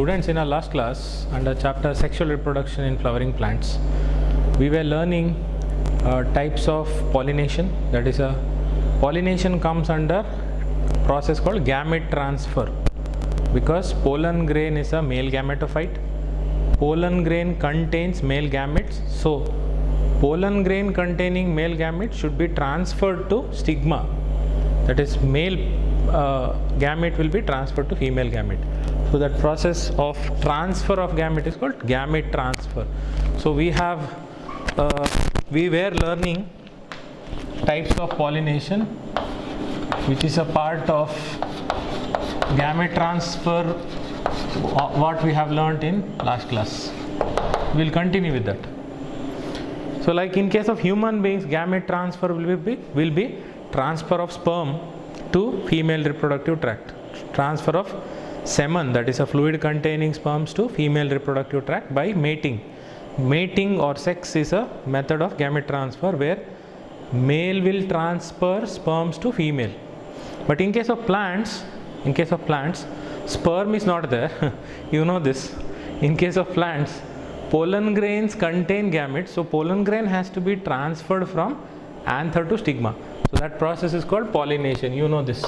students, in our last class under chapter sexual reproduction in flowering plants, we were learning types of pollination. That is, pollination comes under process called gamete transfer, because pollen grain is a male gametophyte. Pollen grain contains male gametes, so pollen grain containing male gametes should be transferred to stigma. That is, male gamete will be transferred to female gamete. So that process of transfer of gamete is called gamete transfer. So we were learning types of pollination, which is a part of gamete transfer, what we have learnt in last class. We'll continue with that. So like in case of human beings, gamete transfer will be transfer of sperm to female reproductive tract, transfer of semen, that is a fluid containing sperms, to female reproductive tract by mating. Mating or sex is a method of gamete transfer where male will transfer sperms to female. But in case of plants, sperm is not there. You know this. In case of plants, pollen grains contain gametes, so pollen grain has to be transferred from anther to stigma. So that process is called pollination. You know this.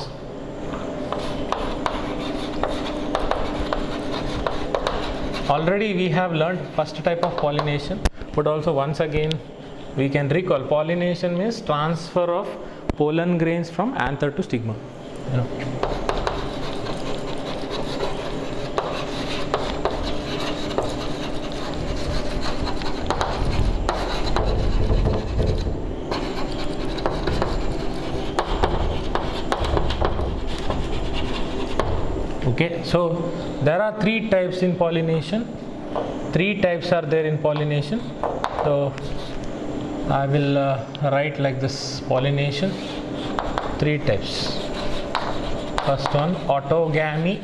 Already we have learned first type of pollination, but also once again we can recall, pollination means transfer of pollen grains from anther to stigma. You know. Okay, so there are three types in pollination. Three types are there in pollination. So I will write like this: pollination, three types. First one, autogamy,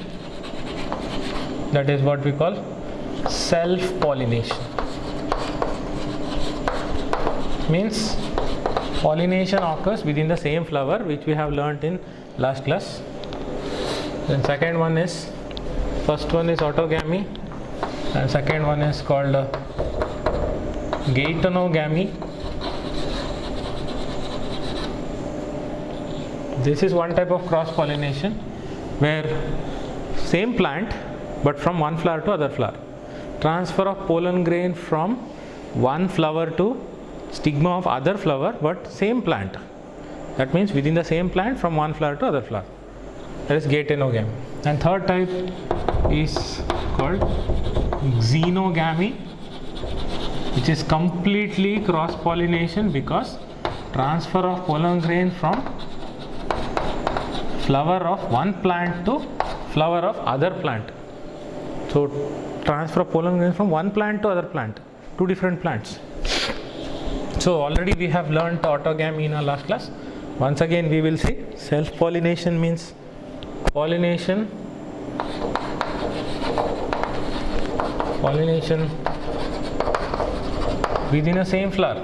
that is what we call self-pollination. Means pollination occurs within the same flower, which we have learnt in last class. Then second one is, first one is autogamy, and second one is called geitonogamy. This is one type of cross pollination where same plant but from one flower to other flower. Transfer of pollen grain from one flower to stigma of other flower, but same plant. That means within the same plant from one flower to other flower. That is geitonogamy. And third type is called xenogamy, which is completely cross pollination, because transfer of pollen grain from flower of one plant to flower of other plant. So transfer of pollen grain from one plant to other plant, two different plants. So already we have learnt autogamy in our last class. Once again we will see. Self pollination means pollination within a same flower.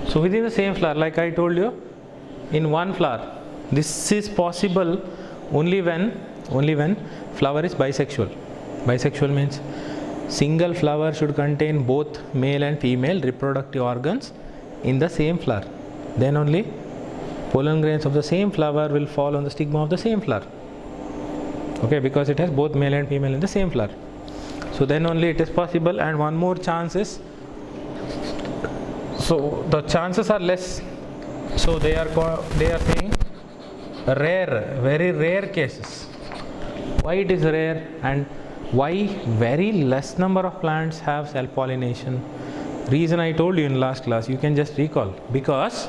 So within the same flower, like I told you, in one flower, this is possible only when flower is bisexual. Bisexual means single flower should contain both male and female reproductive organs in the same flower. Then only pollen grains of the same flower will fall on the stigma of the same flower. Okay, because it has both male and female in the same flower. So then only it is possible. And one more chance is, so the chances are less. So they are saying rare, very rare cases. Why it is rare, and why very less number of plants have self pollination? Reason I told you in last class, you can just recall. Because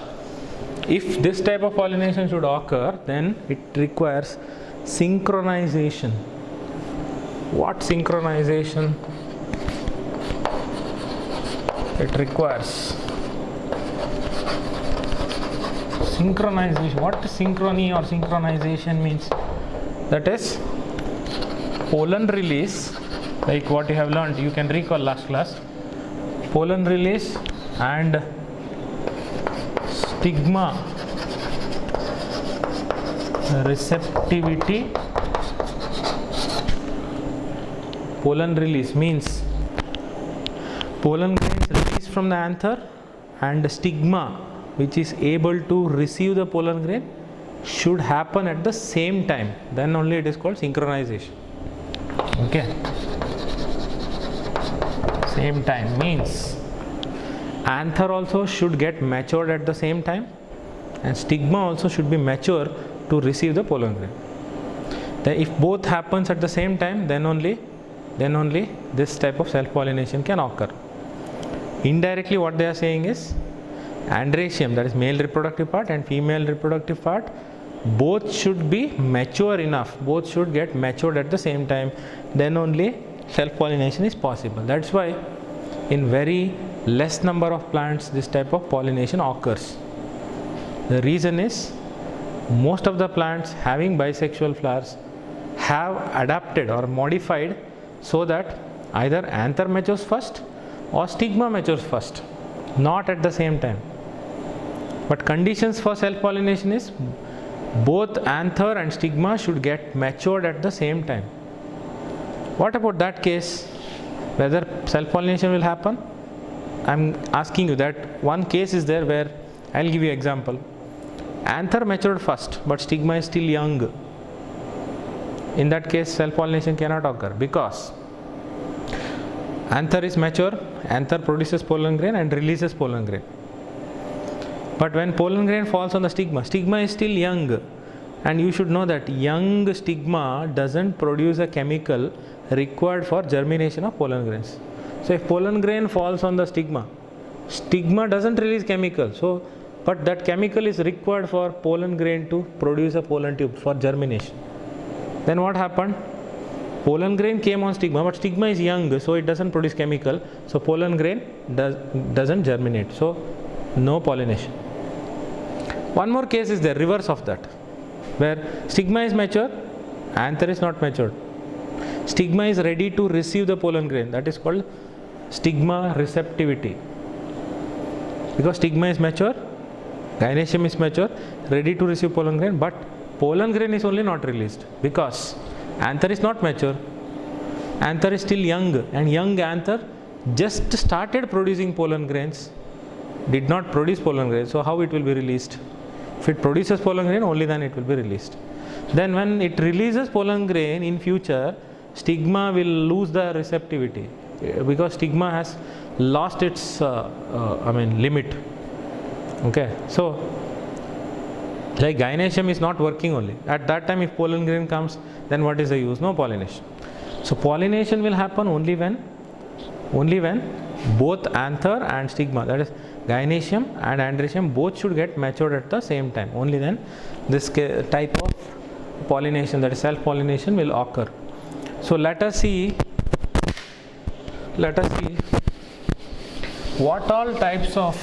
if this type of pollination should occur, then it requires synchronization. What synchronization? It requires synchronization. What synchrony or synchronization means? That is pollen release, like what you have learned, you can recall last class. Pollen release and stigma receptivity. Pollen release means pollen grains released from the anther and the stigma which is able to receive the pollen grain should happen at the same time. Then only it is called synchronization. Okay. Same time means anther also should get matured at the same time and stigma also should be mature to receive the pollen grain. Then if both happens at the same time, then only this type of self-pollination can occur. Indirectly what they are saying is androecium, that is male reproductive part, and female reproductive part, both should be mature enough, both should get matured at the same time, then only self-pollination is possible. That's why in very less number of plants this type of pollination occurs. The reason is most of the plants having bisexual flowers have adapted or modified so that either anther matures first or stigma matures first, not at the same time. But conditions for self-pollination is both anther and stigma should get matured at the same time. What about that case? Whether self-pollination will happen? I am asking you that one case is there where I will give you example. Anther matured first but stigma is still young. In that case self-pollination cannot occur because anther is mature, anther produces pollen grain and releases pollen grain. But when pollen grain falls on the stigma, stigma is still young, and you should know that young stigma doesn't produce a chemical required for germination of pollen grains. So if pollen grain falls on the stigma, stigma doesn't release chemical, but that chemical is required for pollen grain to produce a pollen tube for germination. Then what happened? Pollen grain came on stigma, but stigma is young, so it doesn't produce chemical, so pollen grain doesn't germinate, so no pollination. One more case is the reverse of that, where stigma is mature, anther is not matured. Stigma is ready to receive the pollen grain, that is called stigma receptivity. Because stigma is mature, gynoecium is mature, ready to receive pollen grain, but pollen grain is only not released because anther is not mature, anther is still young, and young anther just started producing pollen grains, did not produce pollen grains, so how it will be released? If it produces pollen grain, only then it will be released. Then when it releases pollen grain in future, stigma will lose the receptivity because stigma has lost its limit. Okay, so like gynoecium is not working only. At that time if pollen grain comes, then what is the use? No pollination. So pollination will happen only when both anther and stigma, that is gynoecium and androecium, both should get matured at the same time. Only then this type of pollination, that is self-pollination, will occur. So let us see what all types of,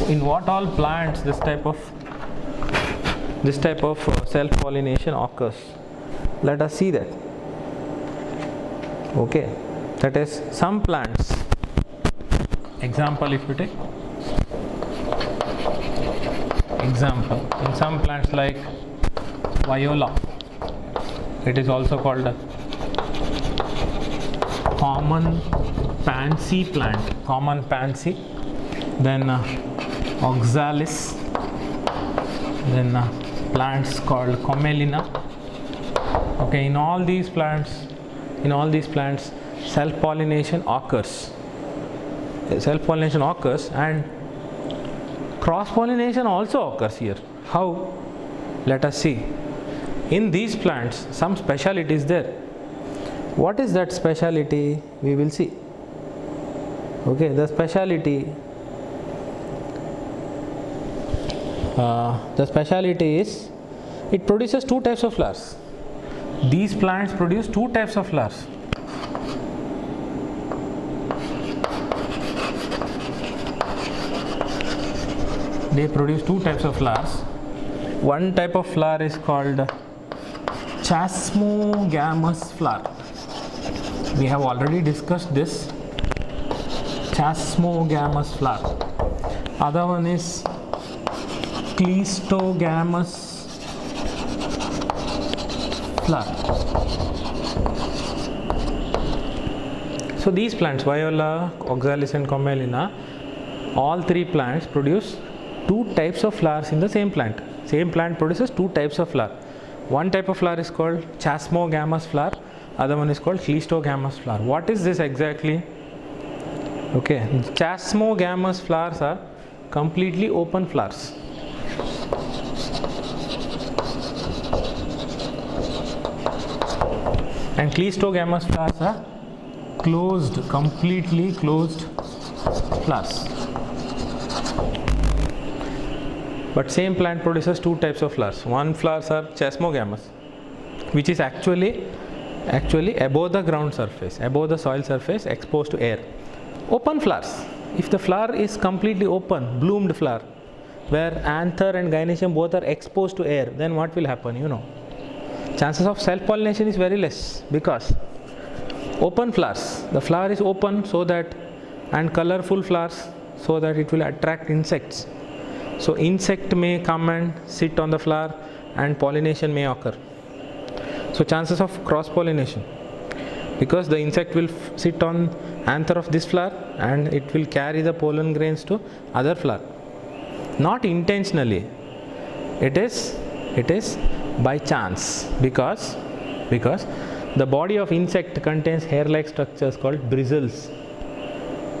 in what all plants this type of self-pollination occurs. Let us see that. Okay, that is some plants. Example, if you take example, in some plants like viola, it is also called a common pansy plant, common pansy, then oxalis, then plants called commelina. Okay, in all these plants self-pollination occurs. Self-pollination occurs and cross-pollination also occurs here. How? Let us see. In these plants some speciality is there. What is that speciality? We will see. Okay, the speciality is it produces two types of flowers. These plants produce two types of flowers. They produce two types of flowers. One type of flower is called chasmogamous flower. We have already discussed this chasmogamous flower. Other one is Cleistogamous flower. So these plants, Viola, Oxalis and Commelina, all three plants produce two types of flowers in the same plant. Same plant produces two types of flower. One type of flower is called Chasmogamous flower, other one is called Cleistogamous flower. What is this exactly? Okay, Chasmogamous flowers are completely open flowers. And Cleistogamous flowers are closed, completely closed flowers. But same plant produces two types of flowers. One flowers are Chasmogamous, which is actually above the ground surface, above the soil surface, exposed to air. Open flowers. If the flower is completely open, bloomed flower, where anther and gynoecium both are exposed to air, then what will happen? You know, chances of self-pollination is very less, because open flowers, the flower is open so that, and colorful flowers so that it will attract insects. So insect may come and sit on the flower and pollination may occur. So chances of cross-pollination, because the insect will sit on anther of this flower and it will carry the pollen grains to other flower. Not intentionally, it is by chance, because the body of insect contains hair-like structures called bristles.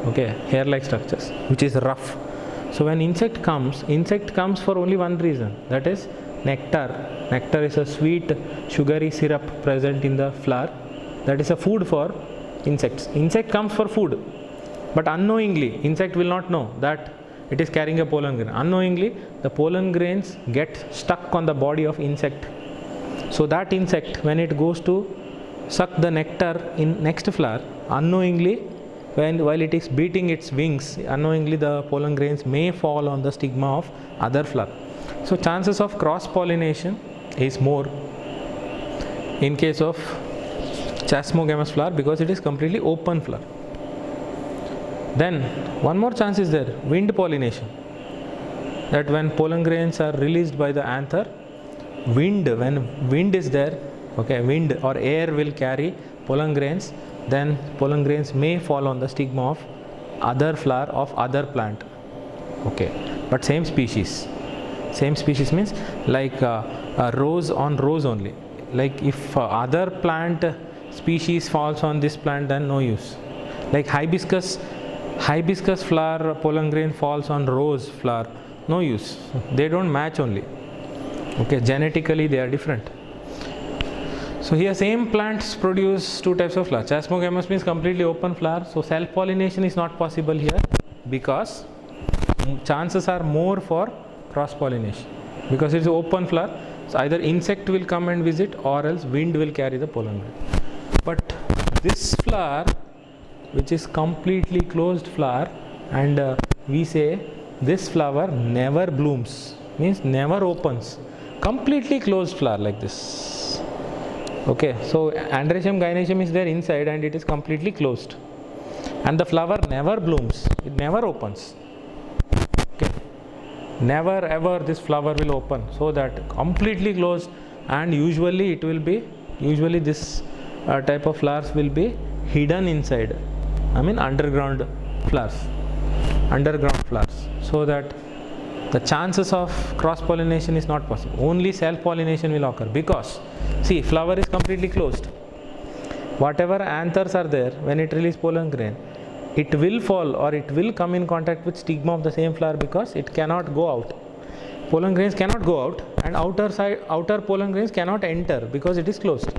Okay, hair-like structures, which is rough. So when insect comes for only one reason, that is nectar. Nectar is a sweet sugary syrup present in the flower. That is a food for insects. Insect comes for food, but unknowingly insect will not know that it is carrying a pollen grain. Unknowingly the pollen grains get stuck on the body of insect. So that insect, when it goes to suck the nectar in next flower, unknowingly, while it is beating its wings, unknowingly the pollen grains may fall on the stigma of other flower. So chances of cross pollination is more in case of Chasmogamous flower, because it is completely open flower. Then one more chance is there, wind pollination. That when pollen grains are released by the anther, when wind is there, okay, wind or air will carry pollen grains, then pollen grains may fall on the stigma of other flower of other plant. Okay, but same species. Same species means like a rose on rose only. Like if other plant species falls on this plant, then no use. Like hibiscus flower pollen grain falls on rose flower, no use. They don't match only. Okay, genetically they are different. So here same plants produce two types of flower. Chasmogamous means completely open flower. So self-pollination is not possible here, because chances are more for cross-pollination, because it is open flower. So either insect will come and visit, or else wind will carry the pollen grain. But this flower, which is completely closed flower, and we say this flower never blooms, means never opens, completely closed flower like this. Okay, so androecium gynoecium is there inside and it is completely closed, and the flower never blooms, it never opens. Okay, never ever this flower will open, so that completely closed. And usually this type of flowers will be hidden inside, I mean underground flowers, so that the chances of cross pollination is not possible. Only self pollination will occur, because see, flower is completely closed. Whatever anthers are there, when it releases pollen grain, it will fall or it will come in contact with stigma of the same flower, because it cannot go out. Pollen grains cannot go out, and outer pollen grains cannot enter, because it is closed.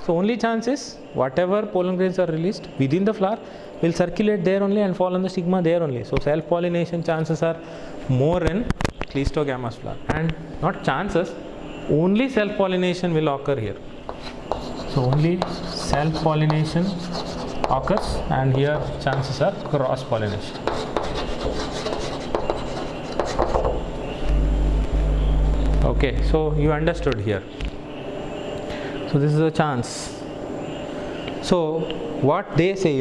So only chance is whatever pollen grains are released within the flower will circulate there only and fall on the stigma there only. So self pollination chances are more in Cleistogamous flower, and not chances, only self pollination will occur here. So only self pollination occurs, and here chances are cross pollination. Okay, so you understood here. So this is a chance. So what they say,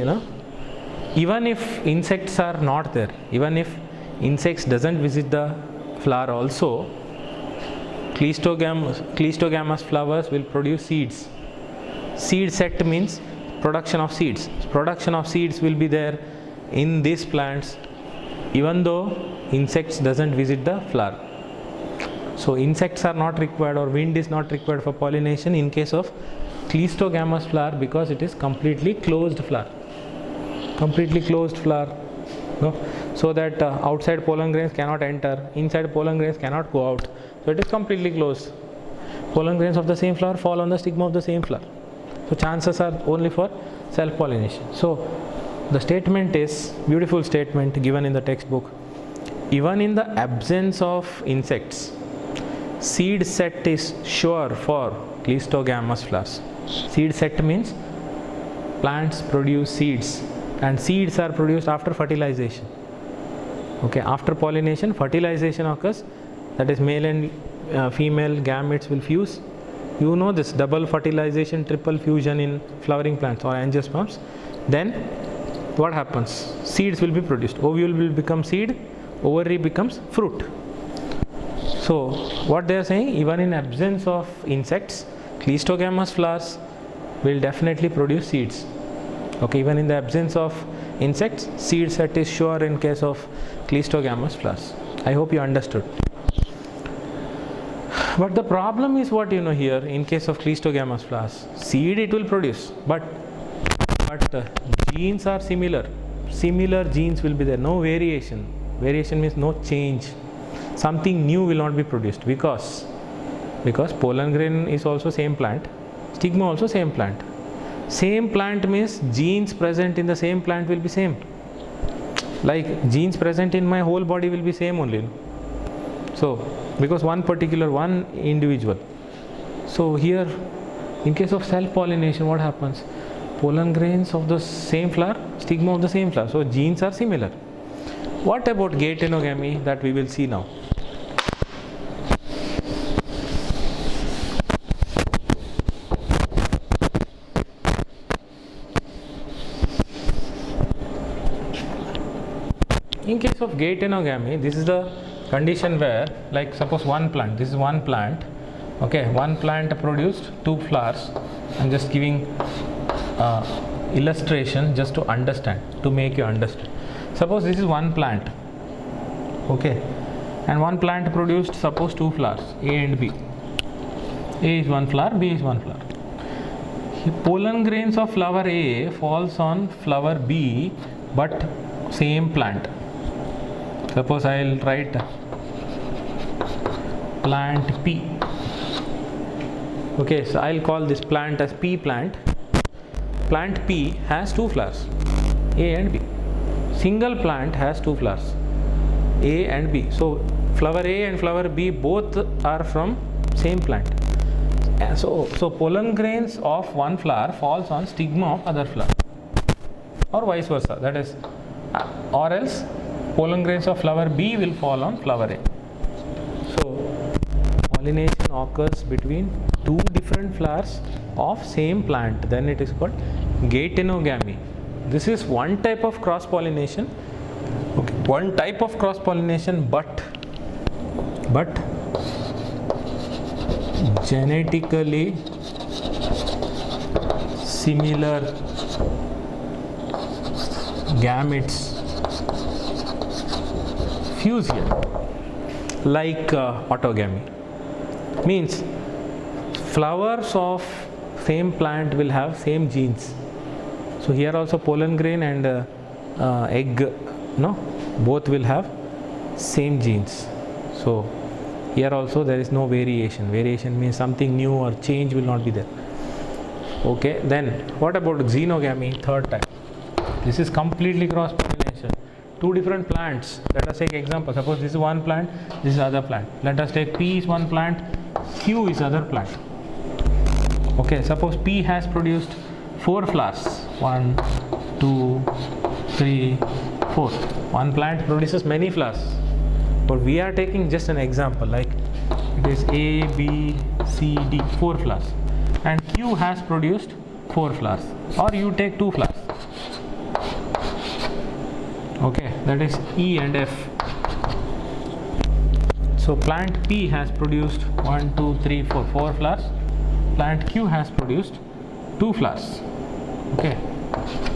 even if insects are not there, even if insects doesn't visit the flower also, Cleistogamous flowers will produce seeds. Seed set means production of seeds. Production of seeds will be there in these plants even though insects doesn't visit the flower. So insects are not required or wind is not required for pollination in case of Cleistogamous flower because it is completely closed flower. Completely closed flower. No? So that outside pollen grains cannot enter, inside pollen grains cannot go out. So it is completely closed. Pollen grains of the same flower fall on the stigma of the same flower. So chances are only for self-pollination. So the statement is, beautiful statement given in the textbook, even in the absence of insects, seed set is sure for Cleistogamous flowers. Seed set means plants produce seeds and seeds are produced after fertilization. Okay, after pollination, fertilization occurs, that is male and female gametes will fuse. You know this double fertilization, triple fusion in flowering plants or angiosperms. Then what happens? Seeds will be produced. Ovule will become seed, ovary becomes fruit. So what they are saying, even in absence of insects, Cleistogamous flowers will definitely produce seeds. Okay, even in the absence of insects, seed set is sure in case of Cleistogamous flowers. I hope you understood. But the problem is what here in case of Cleistogamous flowers, seed it will produce, but genes are similar. Similar genes will be there, no variation. Variation means no change. Something new will not be produced because pollen grain is also same plant, stigma also same plant. Same plant means genes present in the same plant will be same. Like genes present in my whole body will be same only. So because one individual. So here in case of self-pollination, what happens? Pollen grains of the same flower, stigma of the same flower. So genes are similar. What about gate enogamy that we will see now? In case of gate enogamy, this is the condition where, like suppose one plant, this is one plant, okay, one plant produced 2 flowers. I'm just giving illustration just to understand, to make you understand. Suppose this is one plant, okay, and one plant produced suppose 2 flowers, A and B. A is one flower, B is one flower. Pollen grains of flower A falls on flower B, but same plant. Suppose I will write plant P. Okay, so I will call this plant as P plant. Plant P has 2 flowers, A and B. Single plant has 2 flowers, A and B. So flower A and flower B both are from same plant. So pollen grains of one flower falls on stigma of other flower, or vice versa. That is, or else pollen grains of flower B will fall on flower A. So pollination occurs between 2 different flowers of same plant. Then it is called gate enogamy. This is one type of cross pollination. Okay, one type of cross pollination, but genetically similar gametes fuse here, like autogamy. Means flowers of same plant will have same genes. So here also pollen grain and egg, both will have same genes. So here also there is no variation. Variation means something new or change will not be there. Okay, then what about xenogamy, third type? This is completely cross pollination. 2 different plants. Let us take example. Suppose this is one plant, this is other plant. Let us take P is one plant, Q is other plant. Okay, suppose P has produced 4 flowers. 1, 2, 3, 4. One plant produces many flowers. But we are taking just an example, like it is A, B, C, D, 4 flowers. And Q has produced 4 flowers. Or you take 2 flowers. Okay, that is E and F. So plant P has produced 1, 2, 3, 4 flowers. Plant Q has produced 2 flowers. Okay,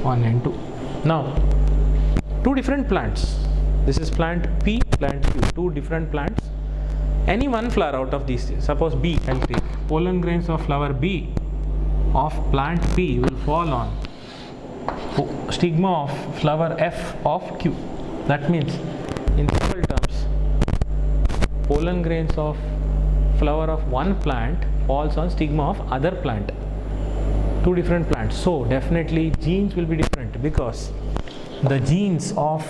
1 and 2. Now, two different plants. This is plant P, plant Q. Two different plants. Any one flower out of these, suppose B, I'll take pollen grains of flower B of plant P will fall on stigma of flower F of Q. That means, in simple terms, pollen grains of flower of one plant falls on stigma of other plant. Two different plants. So definitely genes will be different, because the genes of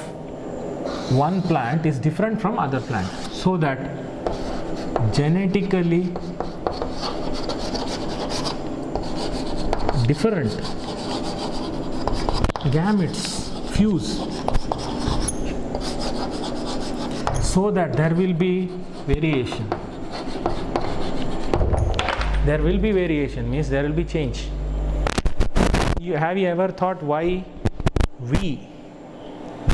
one plant is different from other plant. So that genetically different gametes fuse, so that there will be variation. There will be variation means there will be change. Have you ever thought why we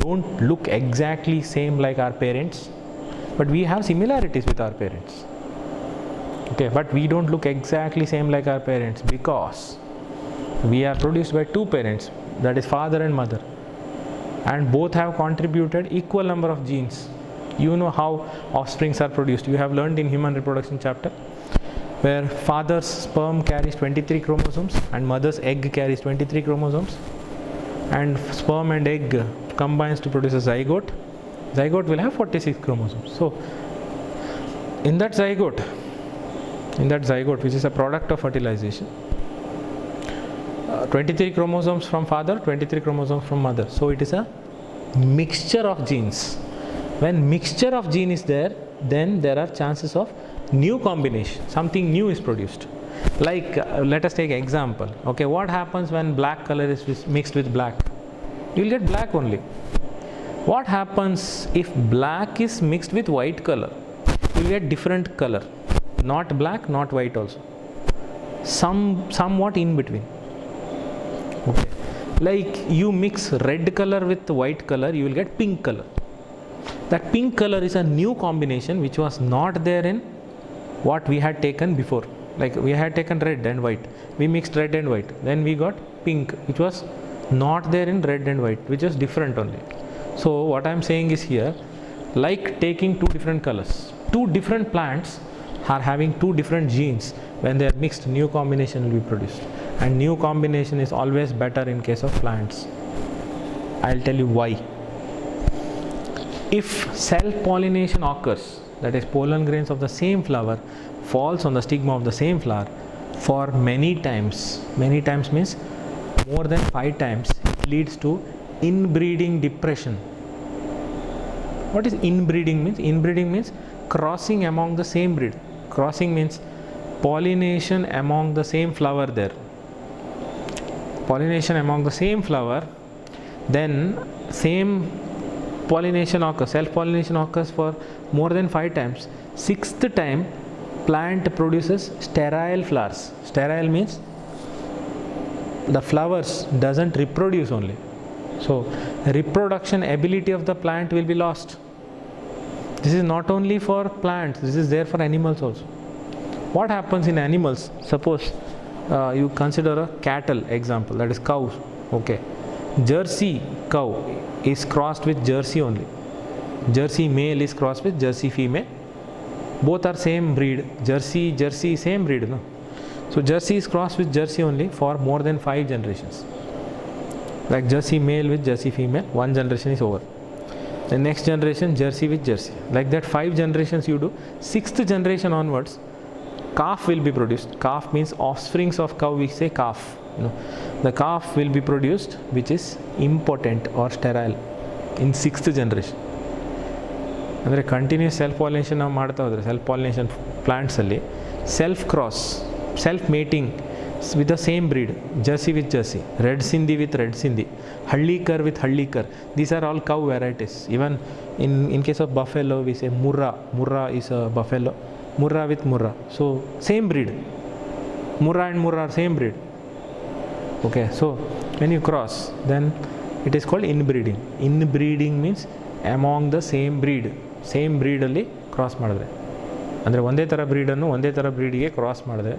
don't look exactly same like our parents, but we have similarities with our parents? Okay, but we don't look exactly same like our parents because we are produced by two parents, that is father and mother, and both have contributed equal number of genes. You know how offsprings are produced. You have learned in human reproduction chapter, where father's sperm carries 23 chromosomes and mother's egg carries 23 chromosomes, and sperm and egg combines to produce a zygote. Zygote will have 46 chromosomes. So in that zygote which is a product of fertilization, 23 chromosomes from father, 23 chromosomes from mother. So it is a mixture of genes. When mixture of gene is there, then there are chances of new combination. Something new is produced. Like let us take example. Okay, what happens when black color is mixed with black? You will get black only. What happens if black is mixed with white color? You will get different color. Not black, not white also. Somewhat in between. Okay. Like you mix red color with white color, you will get pink color. That pink color is a new combination which was not there in what we had taken before. Like we had taken red and white. We mixed red and white. Then we got pink, which was not there in red and white, which is different only. So what I am saying is here, like taking two different colors. Two different plants are having two different genes. When they are mixed, new combination will be produced. And new combination is always better in case of plants. I'll tell you why. If self-pollination occurs, that is pollen grains of the same flower falls on the stigma of the same flower for many times means more than 5 times, it leads to inbreeding depression. What is inbreeding means? Inbreeding means crossing among the same breed. Crossing means pollination among the same flower there. Pollination among the same flower, then same pollination occurs, self-pollination occurs for more than 5 times. 6th time, plant produces sterile flowers. Sterile means the flowers doesn't reproduce only. So reproduction ability of the plant will be lost. This is not only for plants, this is there for animals also. What happens in animals? Suppose you consider a cattle example, that is cows. Okay, Jersey cow is crossed with Jersey only. Jersey male is crossed with Jersey female. Both are same breed. Jersey same breed, no? So Jersey is crossed with Jersey only for more than 5 generations. Like Jersey male with Jersey female, 1 generation is over. The next generation, Jersey with Jersey. Like that 5 generations you do. 6th generation onwards, calf will be produced. Calf means offsprings of cow, we say calf. No. The calf will be produced which is impotent or sterile in 6th generation. ಅಂದರೆ continuous self pollination ನಾವು ಮಾಡ್ತಾ ಹೋದರೆ self pollination ಪ್ಲಾಂಟ್ಸಲ್ಲಿ self mating with the same breed, Jersey with Jersey, Red Sindhi with Red Sindhi, Hallikar with Hallikar. These are all cow varieties. Even in case of buffalo, we say Murrah. Murrah is a buffalo. Murrah with Murrah. So same breed. Murrah and Murrah are same breed. Okay, so when you cross, then it is called inbreeding. Inbreeding means among the same breed. Same breed ಅಲ್ಲಿ cross ಮಾಡಿದ್ರೆ ಅಂದರೆ ಒಂದೇ ಥರ ಬ್ರೀಡನ್ನು ಒಂದೇ ಥರ ಬ್ರೀಡಿಗೆ cross ಮಾಡಿದೆ,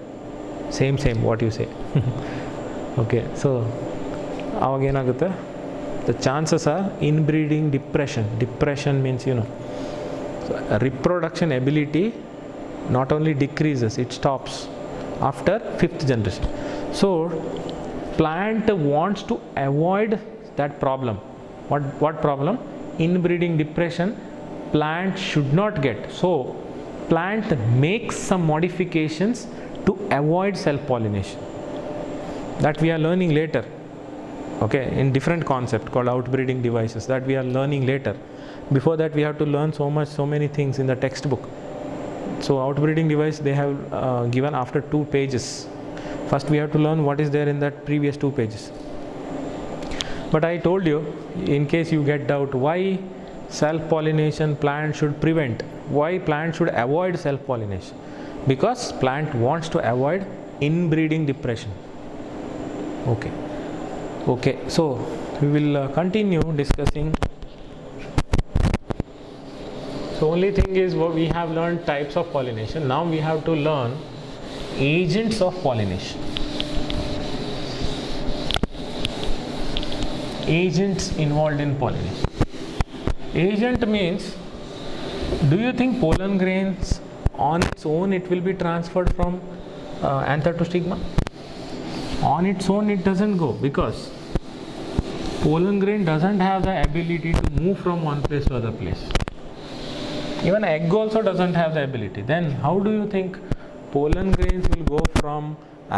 same what you say. Okay, so ಅವಾಗೇನಾಗುತ್ತೆ, the chances are inbreeding depression means reproduction ability not only decreases, it stops after 5th generation. So plant wants to avoid that problem. What problem? Inbreeding depression plant should not get. So plant makes some modifications to avoid self pollination, that we are learning later, okay, in different concept called outbreeding devices, that we are learning later. Before that we have to learn so many things in the textbook. So outbreeding device they have given after 2 pages. First we have to learn what is there in that previous 2 pages. But I told you, in case you get doubt, why self pollination plant should prevent, why plant should avoid self pollination? Because plant wants to avoid inbreeding depression. Okay, so we will continue discussing. So only thing is, what we have learned types of pollination. Now we have to learn agents of pollination. Agents involved in pollination. Agent means, do you think pollen grains on its own it will be transferred from anther to stigma? On its own it doesn't go, because pollen grain doesn't have the ability to move from one place to other place. Even egg also doesn't have the ability. Then how do you think pollen grains will go from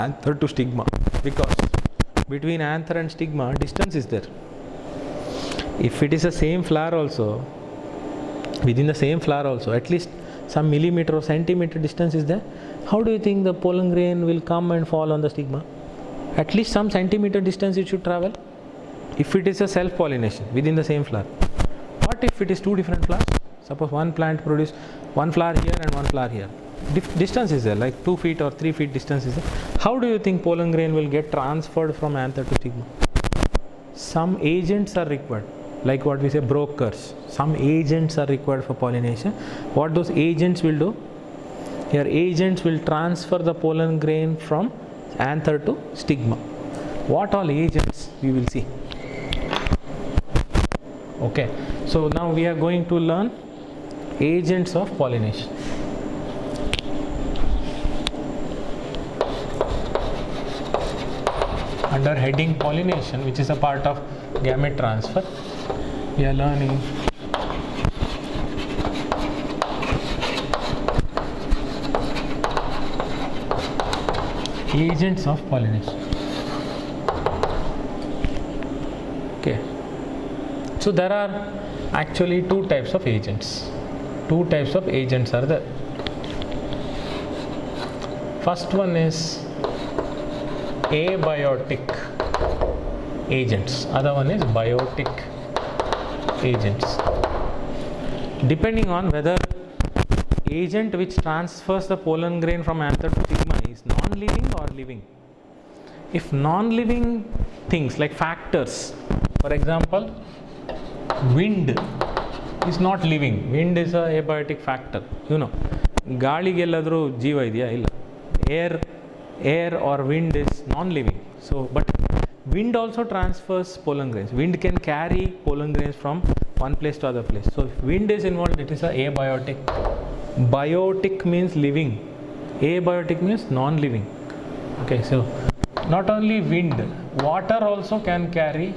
anther to stigma? Because between anther and stigma distance is there. If it is the same flower also, within the same flower also, at least some millimeter or centimeter distance is there. How do you think the pollen grain will come and fall on the stigma? At least some centimeter distance it should travel, if it is a self pollination within the same flower. What if it is 2 different flowers? Suppose one plant produce one flower here and one flower here. Distance is there, like 2 feet or 3 feet distance is there. How do you think pollen grain will get transferred from anther to stigma? Some agents are required, like what we say brokers. Some agents are required for pollination. What those agents will do? Here agents will transfer the pollen grain from anther to stigma. What all agents we will see. Okay, so now we are going to learn agents of pollination. Under heading pollination, which is a part of gamete transfer, we are learning agents of pollination. Okay, so there are actually 2 types of agents. 2 types of agents are there. First one is abiotic agents, other one is biotic agents. Depending on whether agent which transfers the pollen grain from anther to stigma is non-living or living. If non-living things like factors, for example, wind is not living. Wind is a abiotic factor. ಗಾಳಿಗೆಲ್ಲಾದರೂ ಜೀವ ಇದೆಯಾ? ಇಲ್ಲ. Air or wind is non-living. So, but wind also transfers pollen grains. Wind can carry pollen grains from one place to other place. So, if wind is involved, it is a abiotic. Biotic means living. Abiotic means non-living. Okay, so not only wind, water also can carry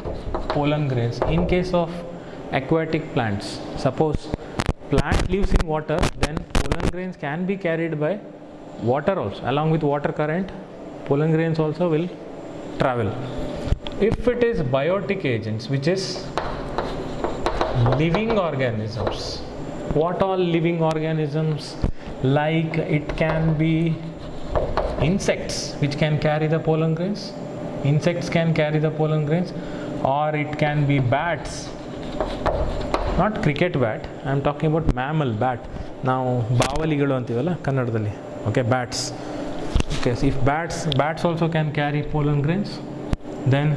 pollen grains. In case of aquatic plants, suppose plant lives in water, then pollen grains can be carried by water also. Along with water current, pollen grains also will travel. If it is biotic agents, which is living organisms, what all living organisms? Like it can be insects which can carry the pollen grains. Insects can carry the pollen grains, or it can be bats. Not cricket bat, I am talking about mammal bat. ನಾವು ಬಾವಲಿಗಳು ಅಂತೀವಲ್ಲ ಕನ್ನಡದಲ್ಲಿ. Okay, bats. Okay, so if bats also can carry pollen grains, then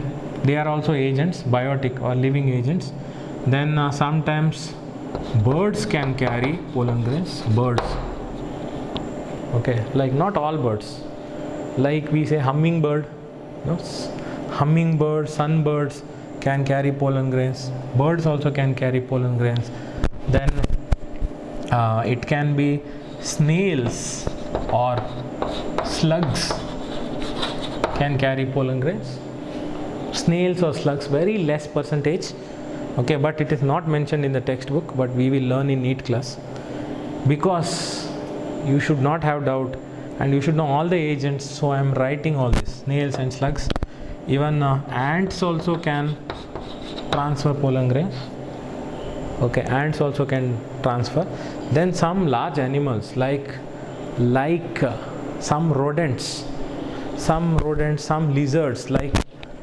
they are also agents, biotic or living agents. Then sometimes birds can carry pollen grains. Birds Okay, like not all birds. Like we say hummingbird, no? Hummingbird, sunbirds can carry pollen grains. Birds also can carry pollen grains. Then it can be snails or slugs can carry pollen grains. Snails or slugs, very less percentage. Okay, but it is not mentioned in the textbook, but we will learn in NEET class. Because you should not have doubt and you should know all the agents, so I am writing all this. Snails and slugs. Even ants also can transfer pollen grains. Okay, ants also can transfer. Then some large animals like some rodents, some lizards, like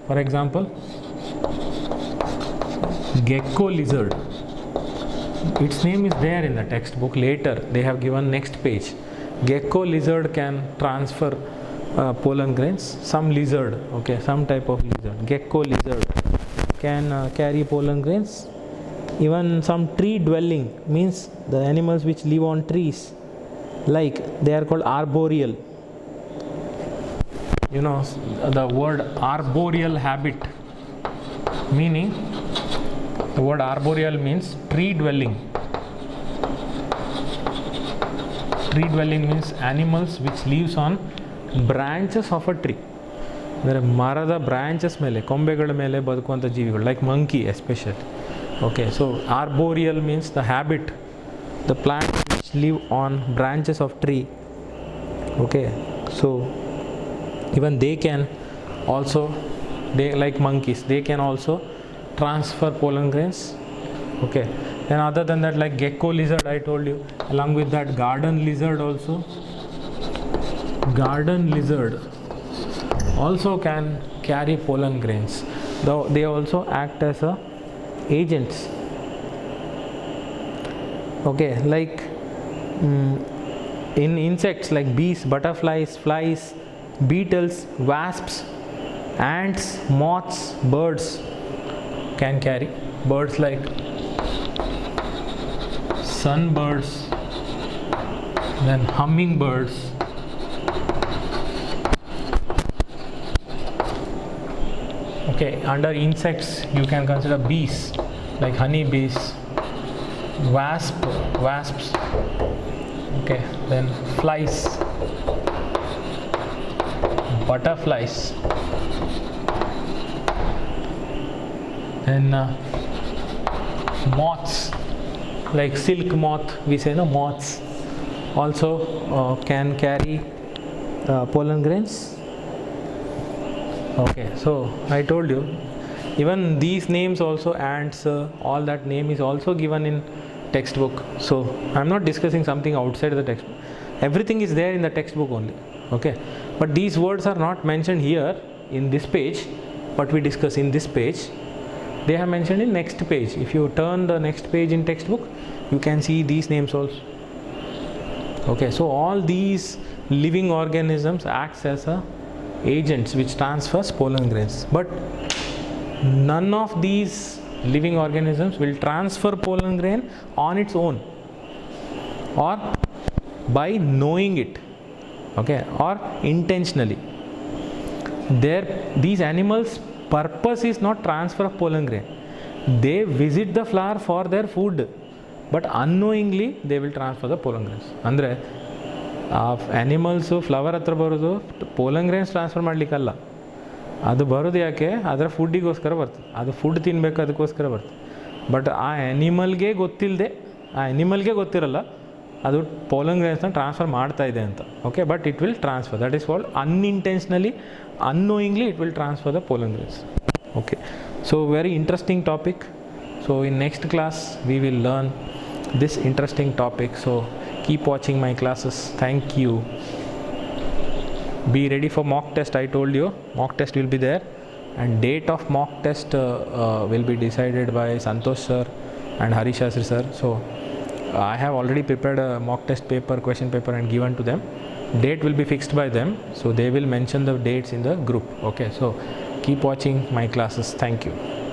for example gecko lizard. Its name is there in the textbook. Later they have given next page. Gecko lizard can transfer pollen grains. Some lizard, okay, some type of lizard, gecko lizard can carry pollen grains. Even some tree dwelling, means the animals which live on trees, like they are called arboreal. You know the word arboreal habit, meaning the word arboreal means tree dwelling. Tree dwelling means animals which lives on branches of a tree. ಅಂದರೆ ಮರದ branches ಮೇಲೆ, ಕೊಂಬೆಗಳ ಮೇಲೆ ಬದುಕುವಂಥ ಜೀವಿಗಳು, like monkey especially. Okay, so arboreal means the habit, the plants which live on branches of tree. Okay, so even they can also, they like monkeys, they can also transfer pollen grains. Okay, then other than that, like gecko lizard I told you, along with that garden lizard also. Garden lizard also can carry pollen grains, though they also act as a agents. Okay, like in insects like bees, butterflies, flies, beetles, wasps, ants, moths, birds can carry. Birds like sunbirds, then hummingbirds, okay. Under insects you can consider bees, like honey bees, wasps, okay, then flies, butterflies, then moths, like silk moth, we say no, moths also can carry pollen grains. Okay, so I told you, even these names also, ants, all that name is also given in textbook. So I am not discussing something outside the textbook. Everything is there in the textbook only. Okay, but these words are not mentioned here in this page, but we discuss in this page. They have mentioned in next page. If you turn the next page in textbook, you can see these names also. Okay, so all these living organisms acts as a agents which transfers pollen grains, but none of these living organisms will transfer pollen grain on its own or by knowing it, okay, or intentionally. These animals' purpose is not transfer of pollen grain. They visit the flower for their food, but unknowingly they will transfer the pollen grains. ಅಂದರೆ ಆ animals flower ಹತ್ರ ಬರೋದು pollen grains transfer ಮಾಡಲಿಕ್ಕಲ್ಲ, ಅದು ಬರೋದು ಯಾಕೆ, ಅದರ ಫುಡ್ಡಿಗೋಸ್ಕರ ಬರ್ತದೆ, ಅದು ಫುಡ್ ತಿನ್ನಬೇಕು ಅದಕ್ಕೋಸ್ಕರ ಬರ್ತದೆ. ಬಟ್ ಆ ಆ್ಯನಿಮಲ್ಗೆ ಗೊತ್ತಿರಲ್ಲ ಅದು ಪೋಲನ್ ಗ್ರೇನ್ಸ್ನ ಟ್ರಾನ್ಸ್ಫರ್ ಮಾಡ್ತಾ ಇದೆ ಅಂತ. Okay, but it will transfer, that is called unintentionally, unknowingly it will transfer the pollen grains. Okay, so very interesting topic. So in next class we will learn this interesting topic. So keep watching my classes. Thank you. Be ready for mock test. I told you mock test will be there, and date of mock test will be decided by Santosh sir and Harish Shastri sir. So I have already prepared a mock test paper, question paper, and given to them. Date will be fixed by them, so they will mention the dates in the group. Okay, so keep watching my classes. Thank you.